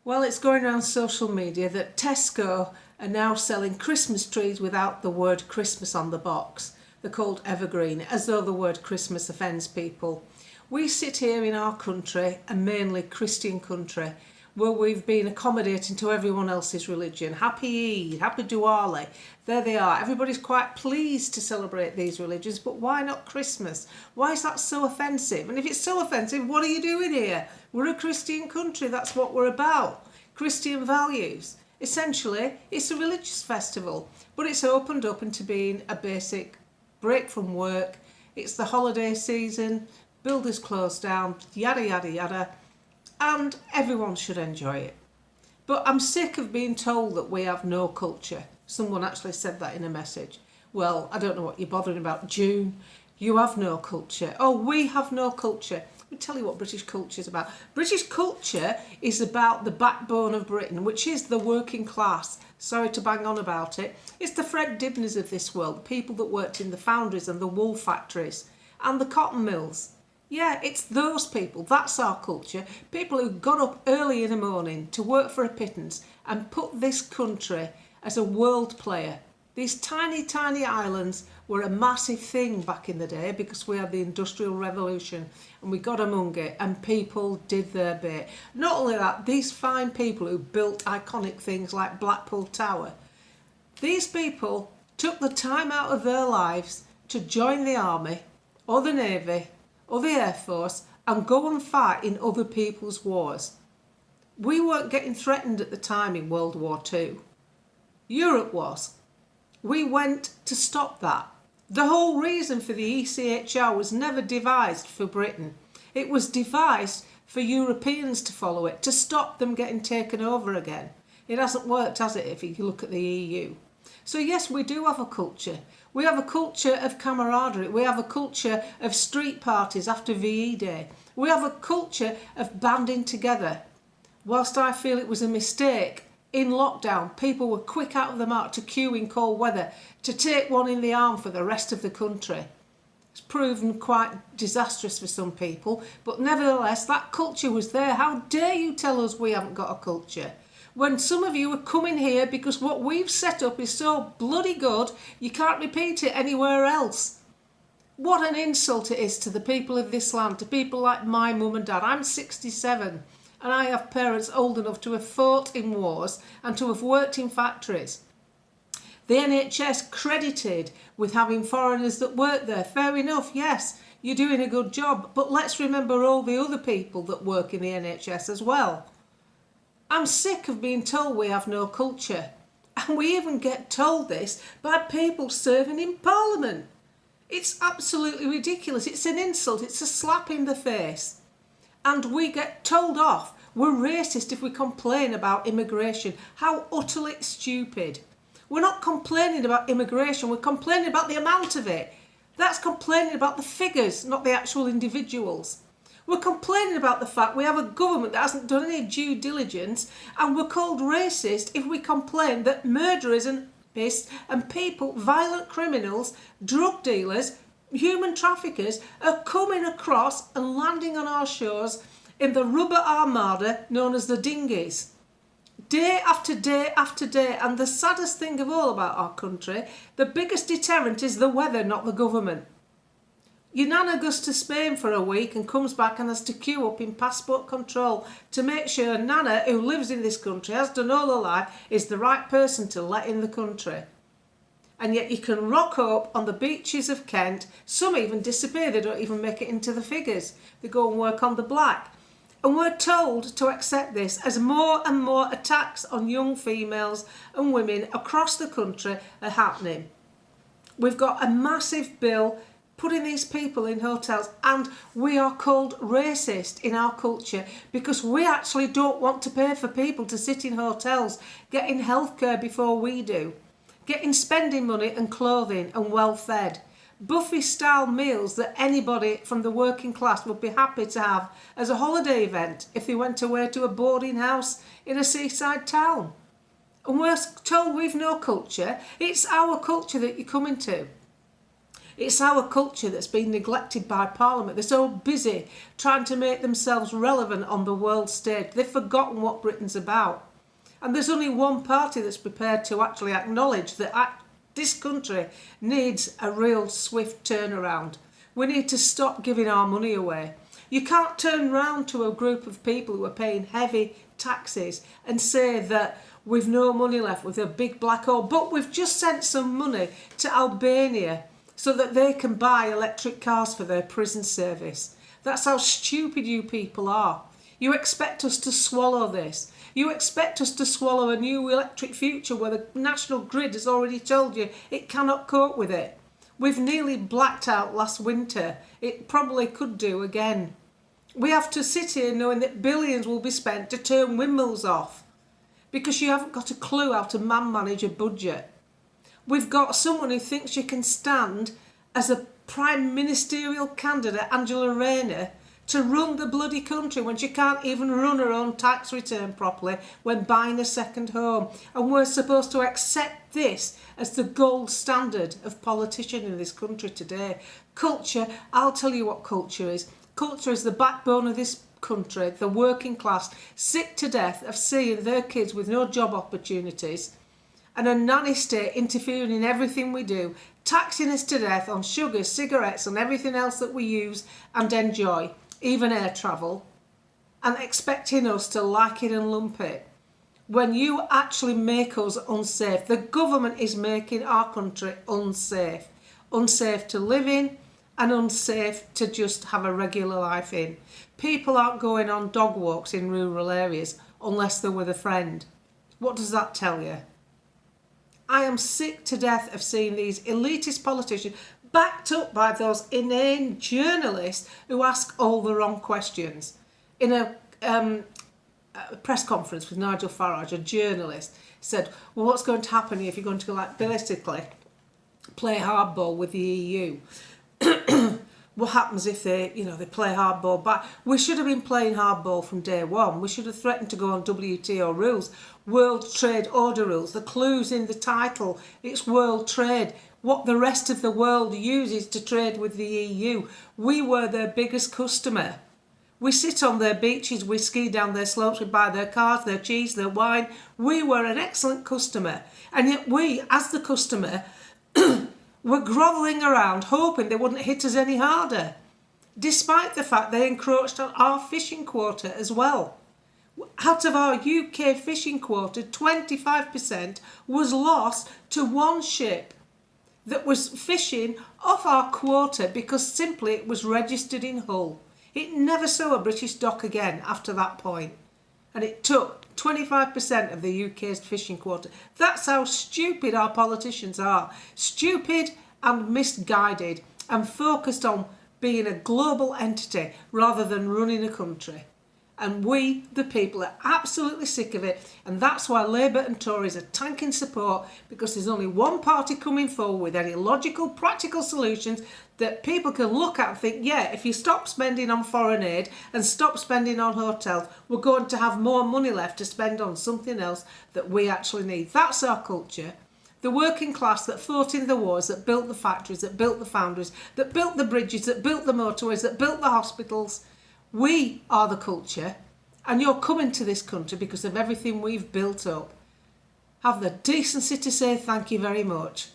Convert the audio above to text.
Well, it's going around social media that Tesco are now selling Christmas trees without the word Christmas on the box. They're called evergreen, as though the word Christmas offends people. We sit here in our country, a mainly Christian country, where we've been accommodating to everyone else's religion. Happy Eid, Happy Diwali, there they are. Everybody's quite pleased to celebrate these religions, but why not Christmas? Why is that so offensive? And if it's so offensive, what are you doing here? We're a Christian country, that's what we're about. Christian values. Essentially, it's a religious festival, but it's opened up into being a basic break from work. It's the holiday season, builders closed down, yada yada yada, and everyone should enjoy it. But I'm sick of being told that we have no culture. Someone actually said that in a message. Well, I don't know what you're bothering about, June. You have no culture. Oh, we have no culture. Let me tell you what British culture is about. British culture is about the backbone of Britain, which is the working class. Sorry to bang on about it. It's the Fred Dibners of this world, the people that worked in the foundries and the wool factories and the cotton mills. Yeah, it's those people. That's our culture. People who got up early in the morning to work for a pittance and put this country as a world player. These tiny, tiny islands were a massive thing back in the day because we had the Industrial Revolution and we got among it and people did their bit. Not only that, these fine people who built iconic things like Blackpool Tower, these people took the time out of their lives to join the army or the navy or the Air Force and go and fight in other people's wars. We weren't getting threatened at the time in World War II. Europe was. We went to stop that. The whole reason for the ECHR was never devised for Britain. It was devised for Europeans to follow it, to stop them getting taken over again. It hasn't worked, has it, if you look at the EU? So yes, we do have a culture. We have a culture of camaraderie. We have a culture of street parties after VE Day. We have a culture of banding together. Whilst I feel it was a mistake, in lockdown, people were quick out of the mark to queue in cold weather to take one in the arm for the rest of the country. It's proven quite disastrous for some people, but nevertheless, that culture was there. How dare you tell us we haven't got a culture? When some of you are coming here because what we've set up is so bloody good, you can't repeat it anywhere else. What an insult it is to the people of this land, to people like my mum and dad. I'm 67 and I have parents old enough to have fought in wars and to have worked in factories. The NHS credited with having foreigners that work there. Fair enough, yes, you're doing a good job, but let's remember all the other people that work in the NHS as well. I'm sick of being told we have no culture. And we even get told this by people serving in Parliament. It's absolutely ridiculous. It's an insult. It's a slap in the face. And we get told off. We're racist if we complain about immigration. How utterly stupid. We're not complaining about immigration. We're complaining about the amount of it. That's complaining about the figures, not the actual individuals. We're complaining about the fact we have a government that hasn't done any due diligence, and we're called racist if we complain that murderers and rapists and people, violent criminals, drug dealers, human traffickers are coming across and landing on our shores in the rubber armada known as the dinghies. Day after day after day, and the saddest thing of all about our country, the biggest deterrent is the weather, not the government. Your nana goes to Spain for a week and comes back and has to queue up in passport control to make sure nana, who lives in this country, has done all her life, is the right person to let in the country. And yet you can rock up on the beaches of Kent. Some even disappear. They don't even make it into the figures. They go and work on the black. And we're told to accept this as more and more attacks on young females and women across the country are happening. We've got a massive bill putting these people in hotels, and we are called racist in our culture because we actually don't want to pay for people to sit in hotels, getting healthcare before we do, getting spending money and clothing and well fed. Buffet style meals that anybody from the working class would be happy to have as a holiday event if they went away to a boarding house in a seaside town. And we're told we've no culture. It's our culture that you're coming to. It's our culture that's been neglected by Parliament. They're so busy trying to make themselves relevant on the world stage. They've forgotten what Britain's about. And there's only one party that's prepared to actually acknowledge that this country needs a real swift turnaround. We need to stop giving our money away. You can't turn round to a group of people who are paying heavy taxes and say that we've no money left with a big black hole, but we've just sent some money to Albania so that they can buy electric cars for their prison service. That's how stupid you people are. You expect us to swallow this. You expect us to swallow a new electric future where the national grid has already told you it cannot cope with it. We've nearly blacked out last winter. It probably could do again. We have to sit here knowing that billions will be spent to turn windmills off because you haven't got a clue how to manage a budget. We've got someone who thinks she can stand as a prime ministerial candidate, Angela Rayner, to run the bloody country when she can't even run her own tax return properly when buying a second home. And we're supposed to accept this as the gold standard of politician in this country today. Culture, I'll tell you what culture is. Culture is the backbone of this country, the working class, sick to death of seeing their kids with no job opportunities and a nanny state interfering in everything we do, taxing us to death on sugar, cigarettes and everything else that we use and enjoy, even air travel, and expecting us to like it and lump it. When you actually make us unsafe, the government is making our country unsafe. Unsafe to live in and unsafe to just have a regular life in. People aren't going on dog walks in rural areas unless they're with a friend. What does that tell you? I am sick to death of seeing these elitist politicians backed up by those inane journalists who ask all the wrong questions. In a press conference with Nigel Farage, a journalist said, well, what's going to happen if you're going to basically play hardball with the EU? What happens if they play hardball back? We should have been playing hardball from day one. We should have threatened to go on WTO rules, World Trade Order rules. The clue's in the title. It's world trade. What the rest of the world uses to trade with the EU. We were their biggest customer. We sit on their beaches, we ski down their slopes, we buy their cars, their cheese, their wine. We were an excellent customer. And yet we, as the customer, were grovelling around hoping they wouldn't hit us any harder, despite the fact they encroached on our fishing quota as well. Out of our UK fishing quota, 25% was lost to one ship that was fishing off our quota because simply it was registered in Hull. It never saw a British dock again after that point. And it took 25% of the UK's fishing quota. That's how stupid our politicians are. Stupid and misguided and focused on being a global entity rather than running a country. And we, the people, are absolutely sick of it. And that's why Labour and Tories are tanking support, because there's only one party coming forward with any logical, practical solutions that people can look at and think, yeah, if you stop spending on foreign aid and stop spending on hotels, we're going to have more money left to spend on something else that we actually need. That's our culture. The working class that fought in the wars, that built the factories, that built the foundries, that built the bridges, that built the motorways, that built the hospitals. We are the culture, and you're coming to this country because of everything we've built up. Have the decency to say thank you very much.